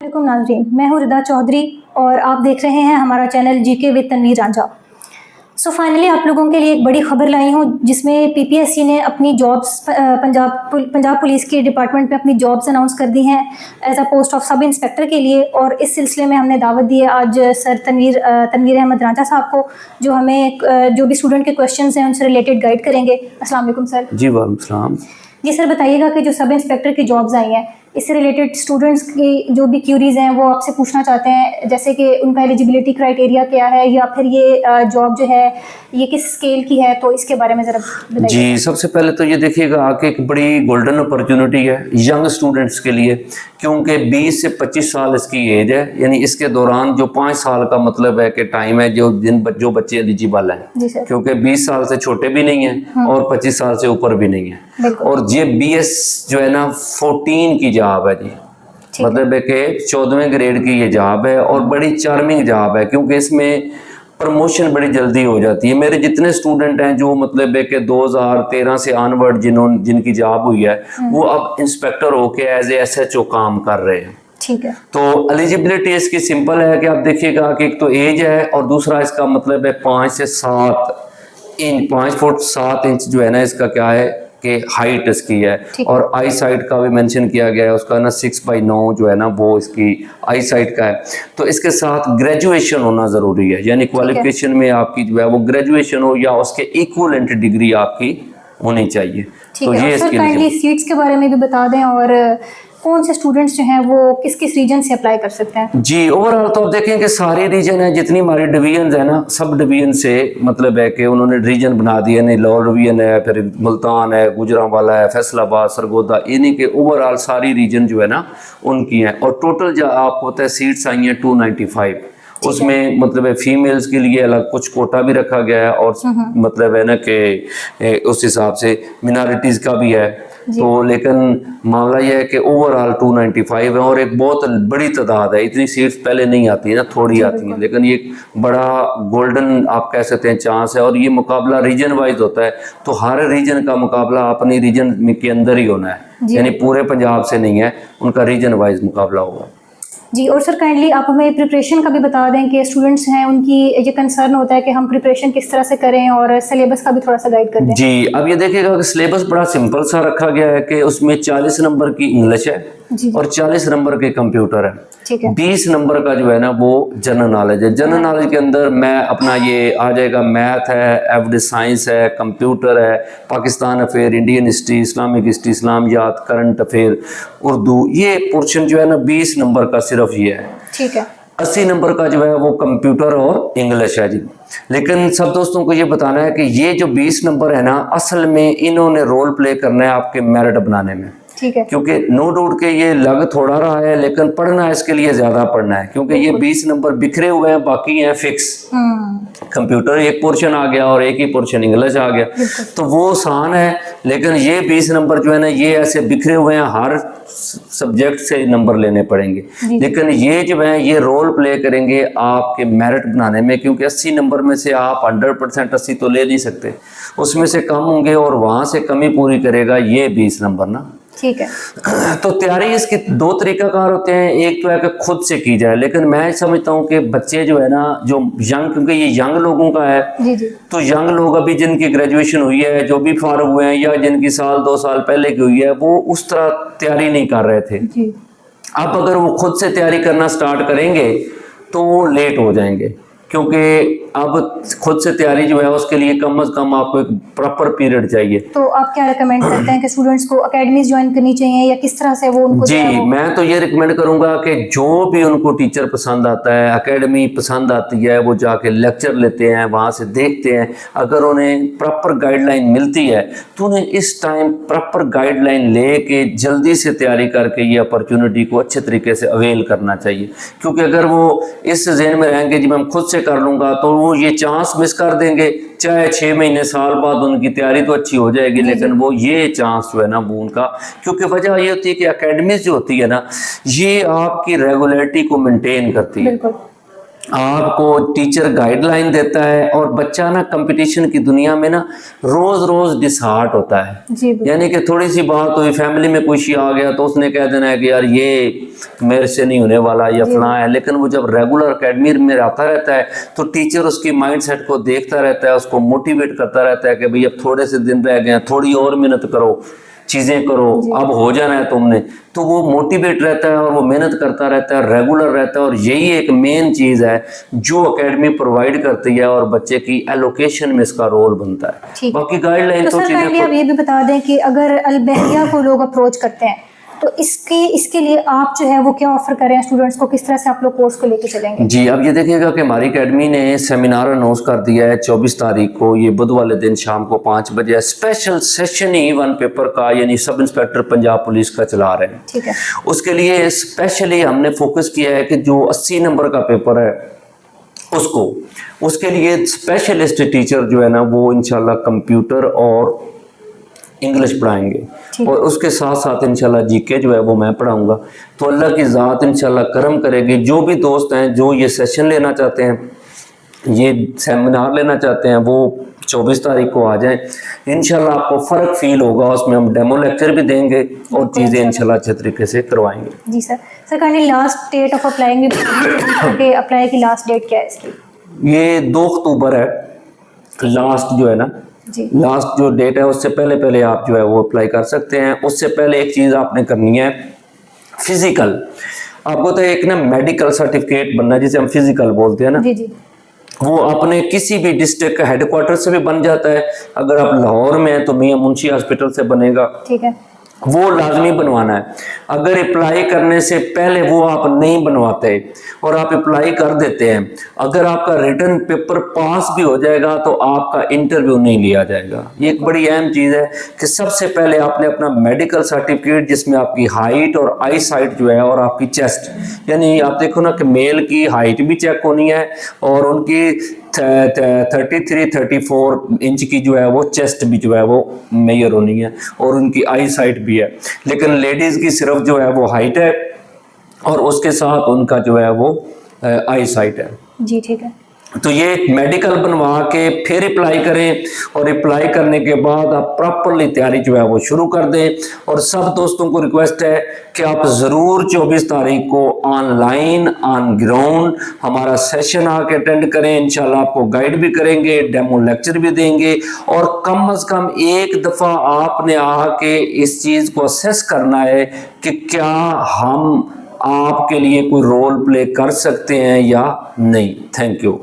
वालेकुम नाज़रीन, मैं हूँ रिदा चौधरी और आप देख रहे हैं हमारा channel GK with Tanveer Ranjha. Finally आप लोगों के लिए एक बड़ी खबर लाई हूँ जिसमें पीपीएससी ने अपनी जॉब्स पंजाब पुलिस के डिपार्टमेंट में अपनी जॉब्स अनाउंस कर दी हैं as a post of sub inspector के लिए। और इस सिलसिले में हमने दावत दी है आज सर तनवीर अहमद रांझा साहब को, जो हमें जो भी स्टूडेंट के क्वेश्चन हैं उनसे रिलेटेड गाइड करेंगे। अस्सलाम वालेकुम सर। जी वालेकुम सलाम। जी सर, बताइएगा कि जो सब इंस्पेक्टर की जॉब्स आई हैं इससे रिलेटेड स्टूडेंट्स की जो भी क्यूरीज हैं वो आपसे पूछना चाहते हैं, जैसे कि उनका एलिजिबिलिटी क्राइटेरिया क्या है या फिर ये जॉब जो है ये किस स्केल की है, तो इसके बारे में ज़रा बताइए। जी, सबसे पहले तो ये देखिएगा आके एक बड़ी गोल्डन अपॉर्चुनिटी है यंग स्टूडेंट्स के लिए, क्योंकि 20 से 25 साल इसकी एज है, यानी इसके दौरान जो 5 साल का मतलब है कि टाइम है जो बच्चे एलिजिबल हैं, क्योंकि 20 साल से छोटे भी नहीं हैं और 25 साल से ऊपर भी नहीं है। और ये BS जो है ना 14 की जॉब है जी, मतलब है कि 14वें ग्रेड की ये जॉब है और बड़ी चार्मिंग जॉब है, क्योंकि इसमें प्रमोशन बड़ी जल्दी हो जाती है। मेरे जितने स्टूडेंट हैं जो मतलब है कि 2013 से ऑनवर्ड जिनकी जॉब हुई है वो अब इंस्पेक्टर होके एज ए SHO काम कर रहे हैं। ठीक है। तो एलिजिबिलिटी इसकी सिंपल है कि आप देखिएगा कि एक तो एज है और दूसरा इसका मतलब है 5 से 7 इंच 5 फुट 7 इंच जो है ना इसका क्या है कि हाइट इसकी है। और आई साइट का भी मेंशन किया गया है, उसका ना 6/9 जो है ना वो इसकी आई साइट का है। तो इसके साथ ग्रेजुएशन होना ज़रूरी है, यानी क्वालिफिकेशन में आपकी जो है वो ग्रेजुएशन हो या उसके इक्वलेंट डिग्री आपकी होनी चाहिए। तो ये इसके लिए सीट्स के बारे में भी बता दें और कौन से स्टूडेंट्स जो हैं वो किस किस रीजन से अप्लाई कर सकते हैं। जी, ओवरऑल तो आप देखें कि सारे रीजन है, जितनी हमारी डिवीजन है ना, सब डिवीजन से मतलब है कि उन्होंने रीजन बना दिए, नहीं लाहौर डिवीजन है, फिर मुल्तान है, गुजरांवाला है, फैसलाबाद, सरगोदा, इन्हीं के ओवरऑल सारी रीजन जो है ना उनकी हैं। और टोटल जो आपको होता है सीट्स आई हैं 295। उसमें मतलब है फीमेल्स के लिए अलग कुछ कोटा भी रखा गया है और मतलब है ना कि उस हिसाब से मिनॉरिटीज़ का भी है। तो लेकिन मामला यह है कि ओवरऑल 295 है और एक बहुत बड़ी तादाद है। इतनी सीट्स पहले नहीं आती है ना, थोड़ी आती हैं, लेकिन ये बड़ा गोल्डन आप कह सकते हैं चांस है। और ये मुकाबला रीजन वाइज होता है, तो हर रीजन का मुकाबला अपनी रीजन के अंदर ही होना है, यानी पूरे पंजाब से नहीं है, उनका रीजन वाइज मुकाबला होगा। जी, और सर काइंडली आप हमें प्रिपरेशन का भी बता दें कि स्टूडेंट्स हैं उनकी ये कंसर्न होता है कि हम प्रिपरेशन किस तरह से करें, और सिलेबस का भी थोड़ा सा गाइड कर दें। जी, अब ये देखिएगा कि सिलेबस बड़ा सिंपल सा रखा गया है कि उसमें 40 नंबर की इंग्लिश है और 40 नंबर के कंप्यूटर है। 20 नंबर का जो है ना वो जनरल नॉलेज है। जनरल नॉलेज के अंदर मैं अपना ये आ जाएगा, मैथ है, एवरेज साइंस है, कंप्यूटर है, Pakistan affair, Indian history, Islamic history, Islamiat, current affair, Urdu, ये पोर्शन जो है ना 20 नंबर का सिर्फ ये है। ठीक है। 80 नंबर का जो है वो कंप्यूटर और इंग्लिश है जी। लेकिन सब दोस्तों को ये बताना है कि ये जो 20 नंबर है ना, असल में इन्होंने रोल प्ले करना है आपके मेरिट बनाने में। ठीक है। क्योंकि नो डाउट के ये लग थोड़ा रहा है, लेकिन पढ़ना इसके लिए ज्यादा पढ़ना है, क्योंकि ये 20 नंबर बिखरे हुए हैं, बाकी हैं फिक्स। कंप्यूटर एक पोर्शन आ गया और एक ही पोर्शन इंग्लिश आ गया, तो वो आसान है। लेकिन ये 20 नंबर जो है ना ये ऐसे बिखरे हुए हैं, हर सब्जेक्ट से नंबर लेने पड़ेंगे। लेकिन ये जो है ये रोल प्ले करेंगे आपके मेरिट बनाने में, क्योंकि 80 नंबर में से आप 100% 80 तो ले नहीं सकते, उसमें से कम होंगे और वहां से कमी पूरी करेगा ये 20 नंबर ना। ठीक है। तो तैयारी इसके 2 तरीकाकार होते हैं, एक तो है कि खुद से की जाए, लेकिन मैं समझता हूँ कि बच्चे जो है ना जो यंग, क्योंकि ये यंग लोगों का है, तो यंग लोग अभी जिनकी ग्रेजुएशन हुई है, जो भी फारिग हुए हैं या जिनकी 1-2 साल पहले की हुई है, वो उस तरह तैयारी नहीं कर रहे थे। अब अगर वो खुद से तैयारी करना स्टार्ट करेंगे तो वो लेट हो जाएंगे, क्योंकि अब खुद से तैयारी जो है उसके लिए कम से कम आपको एक प्रॉपर पीरियड चाहिए। तो आप क्या रिकमेंड करते हैं कि स्टूडेंट्स को एकेडमीज ज्वाइन करनी चाहिए या किस तरह से वो उनको? जी, मैं तो ये रिकमेंड करूंगा कि जो भी उनको टीचर पसंद आता है, एकेडमी पसंद आती है, वो जाके लेक्चर लेते हैं, वहां से देखते हैं। अगर उन्हें प्रॉपर गाइडलाइन मिलती है तो उन्हें इस टाइम प्रॉपर गाइडलाइन लेके जल्दी से तैयारी करके ये अपॉर्चुनिटी को अच्छे तरीके से अवेल करना चाहिए। क्योंकि अगर वो इस ज़हन में रहेंगे जी मैं खुद से कर लूंगा, तो वो ये चांस मिस कर देंगे। चाहे 6 महीने साल बाद उनकी तैयारी तो अच्छी हो जाएगी, लेकिन वो ये चांस जो है ना वो उनका, क्योंकि वजह ये होती है कि एकेडमीज जो होती है ना ये आपकी रेगुलरिटी को मेंटेन करती है। आपको टीचर गाइडलाइन देता है, और बच्चा ना कंपटीशन की दुनिया में ना रोज रोज डिसहार्ट होता है। जी बिल्कुल। यानी कि थोड़ी सी बात हुई, फैमिली में कुछ आ गया तो उसने कह देना है कि यार ये मेरे से नहीं होने वाला या फलां है। लेकिन वो जब रेगुलर अकेडमी में आता रहता है तो टीचर उसकी माइंडसेट को देखता रहता है, उसको मोटिवेट करता रहता है कि भाई अब थोड़े से दिन रह गए हैं, थोड़ी और मेहनत करो, चीज़ें करो, अब हो जाना है तुमने। तो वो मोटिवेट रहता है और वो मेहनत करता रहता है, रेगुलर रहता है। और यही एक मेन चीज़ है जो एकेडमी प्रोवाइड करती है, और बच्चे की एलोकेशन में इसका रोल बनता है। ठीक। बाकी गाइडलाइन तो तो सर काइंडली चीज़ें आप ये भी बता दें कि अगर अलबेरिया को लोग अप्रोच करते हैं तो इसके लिए आप जो है वो क्या ऑफर करें स्टूडेंट्स को, किस तरह से आप लोग कोर्स को लेके चलेंगे? जी, अब ये देखिएगा कि हमारी एकेडमी ने सेमिनार अनाउंस कर दिया है 24 तारीख को, ये बुध वाले दिन शाम को 5 बजे स्पेशल सेशन ही 1 पेपर का, यानी सब इंस्पेक्टर पंजाब पुलिस का चला रहे हैं। ठीक है। उसके लिए स्पेशली हमने फोकस किया है कि जो 80 नंबर का पेपर है उसके लिए स्पेशलिस्ट टीचर जो है ना वो इंशाल्लाह कंप्यूटर और इंग्लिश पढ़ाएंगे, और उसके साथ साथ इंशाल्लाह जीके जो है वो मैं पढ़ाऊंगा। तो अल्लाह की ज़ात इंशाल्लाह करम करेगी। जो भी दोस्त हैं जो ये सेशन लेना चाहते हैं, ये सेमिनार लेना चाहते हैं, वो 24 तारीख को आ जाएं। इंशाल्लाह आपको फ़र्क फील होगा, उसमें हम डेमो लेक्चर भी देंगे और चीज़ें इंशाल्लाह अच्छे तरीके से करवाएंगे। जी sir. Sir kindly last date of applying के अप्लाई की लास्ट डेट क्या है इसकी? ये 2 अक्टूबर है लास्ट जो है ना, लास्ट जो डेट है, उससे पहले पहले आप जो है वो अप्लाई कर सकते हैं। उससे पहले एक चीज़ आपने करनी है, फिजिकल। आपको तो एक ना मेडिकल सर्टिफिकेट बनना है जिसे हम फिजिकल बोलते हैं ना। जी जी। वो अपने किसी भी डिस्ट्रिक्ट हेडक्वार्टर से भी बन जाता है। अगर आप लाहौर में हैं तो मियां मुंशी हॉस्पिटल से बनेगा, ठीक है। वो लाजमी बनवाना है। अगर अप्लाई करने से पहले वो आप नहीं बनवाते और आप अप्लाई कर देते हैं, अगर आपका रिटन पेपर पास भी हो जाएगा तो आपका इंटरव्यू नहीं लिया जाएगा। ये एक बड़ी अहम चीज़ है कि सबसे पहले आपने अपना मेडिकल सर्टिफिकेट, जिसमें आपकी हाइट और आई साइट जो है और आपकी चेस्ट, यानी आप देखो ना कि मेल की हाइट भी चेक होनी है और उनकी 33-34 इंच की जो है वो चेस्ट भी जो है वो मेजर होनी है, और उनकी आई साइट भी है। लेकिन लेडीज़ की सिर्फ जो है वो हाइट है और उसके साथ उनका जो है वो आई साइट है। जी ठीक है। तो ये मेडिकल बनवा के फिर अप्लाई करें, और अप्लाई करने के बाद आप प्रॉपरली तैयारी जो है वो शुरू कर दें। और सब दोस्तों को रिक्वेस्ट है कि आप ज़रूर 24 तारीख को ऑनलाइन ऑन ग्राउंड हमारा सेशन आके अटेंड करें। इंशाल्लाह आपको गाइड भी करेंगे, डेमो लेक्चर भी देंगे, और कम से कम एक दफ़ा आपने आके इस चीज़ को असेस करना है कि क्या हम आपके लिए कोई रोल प्ले कर सकते हैं या नहीं। Thank you.